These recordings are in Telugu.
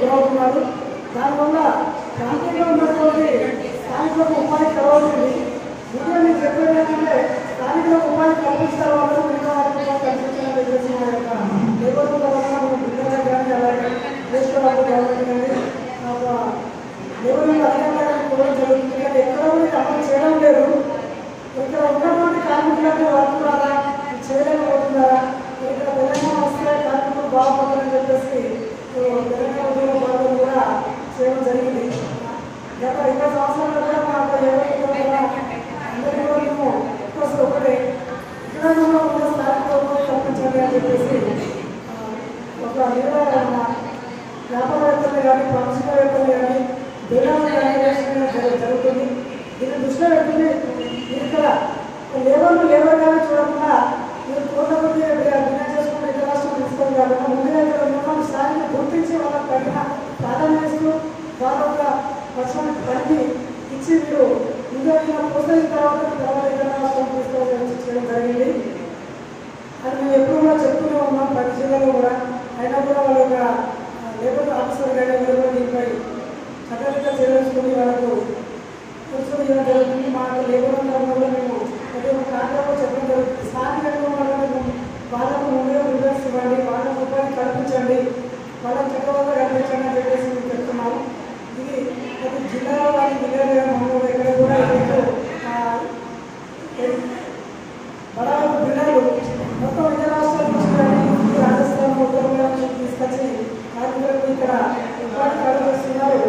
గురవుతున్నారు. దానివల్ల ప్రాంతంలో ఉన్నటువంటి స్థానికులకు ఉపాధి కలవాల్సింది. ముందుగా మీరు చెప్పేది ఏంటంటే స్థానికులకు ఉపాధి కల్పించడం వల్ల మిగతా వారికి కల్పించడం చెప్పేసి మా యొక్క లేబర్ వల్ల బిల్లుగా కానీ అలాగే నేషనల్ గవర్నమెంట్ కానీ లేబర్ అధికారులకు కూడా జరుగుతుంది. కానీ ఎక్కడ కూడా అమలు చేయడం లేదు. ఇక్కడ ఉన్నటువంటి కార్మికులకు వర్క్ ద్వారా చేయలేకపోతున్నారా? ఇక్కడ తెలంగాణ వస్తే కార్మికులు బాగుపడతారని చెప్పేసి తెలంగాణ ఉద్యోగ భాగం కూడా చేయడం జరిగింది. గత 20 సంవత్సరాలు కూడా మాకు అందరికీ కూడా మేము అసలు ఒకటి ఇక్కడ ఉన్న స్థానికులకు కల్పించాలి అని చెప్పేసి ఒక వ్యాపారవేత్తలు కానీ పారిశ్రామికవేత్తలు కానీ బిల్లాలు కానీ జరుగుతుంది. దీన్ని దృష్టిలో పెట్టుకుని ఇక్కడ లేబర్ కానీ చూడకుండా మీరు కోట్లకొద్ది బిజినెస్ చేసుకుంటే ఇతర రాష్ట్రం తీసుకోవాలి కాకుండా ముందుగా ఇక్కడ ఉన్న స్థాయిని గుర్తించి వాళ్ళకి తగిన ప్రాధాన్యత ఇస్తూ వాళ్ళ ఒక వర్షానికి పని ఇచ్చి మీరు ముందుగా ప్రోత్సహించిన తర్వాత ఇతర రాష్ట్రం తీసుకోవాలని చేయడం జరిగింది. అది మేము ఎప్పుడు కూడా చెప్తూనే ఉన్నాం ప్రతి జిల్లాలో కూడా. అయినా కూడా వాళ్ళ యొక్క లేబర్ ఆఫీసర్ కానీ ఎవరు కూడా దీనిపై చట్టరీత్యా చేర్చుకుని వాళ్ళకు కూర్చొని ఇవ్వడం జరుగుతుంది. మా లేబర్ కూడా మేము ప్రతి ఒక్క కార్యాలయంలో చెప్పడం జరుగుతుంది. స్థానికంగా వాళ్ళకు ముందుగా రిజర్వ్స్ ఇవ్వండి, వాళ్ళకు ఉపాధి కల్పించండి, వాళ్ళకి చట్టవల్ల కల్పించండి అని చెప్పేసి మేము చెప్తున్నాము. ఇది ప్రతి జిల్లాలో కానీ జిల్లాలో మమ్మల్ని ఎక్కడ కూడా బడాలకు బిల్లాలు మొత్తం ఇతర రాష్ట్రాల నుంచి కానీ రాజస్థాన్ ఉత్తరప్రదేశ్ నుంచి తీసుకొచ్చి కార్మికులకు ఇక్కడ ఉపాధి కల్పిస్తున్నారు.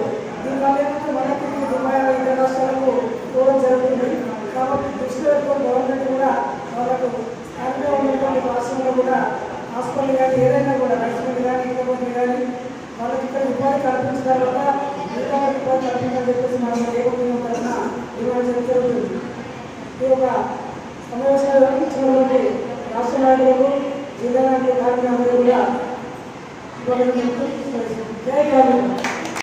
దీనివల్ల ఏంటంటే మనకి దుబాయ్ ఇతర రాష్ట్రాలకు పోవడం జరుగుతుంది. కాబట్టి దృష్టిలో గవర్నమెంట్ కూడా వాళ్ళకు స్థానికంగా ఉన్నటువంటి రాష్ట్రంలో కూడా హాస్పిటల్ కానీ ఏదైనా కూడా నర్సింగ్ కానీ ఇంకొకటి కానీ వాళ్ళకి ఇక్కడ ఉపాధి కల్పించడం వల్ల మిగతా ఉపాధి కల్పించాలని చెప్పేసి మనం ఏకమైన తరఫున ఇవ్వడం జరుగుతుంది. ఈ యొక్క సమావేశాలు ఇచ్చినటువంటి రాష్ట్ర నాయకులకు జిల్లా నాయకులు కార్మికులందరూ కూడా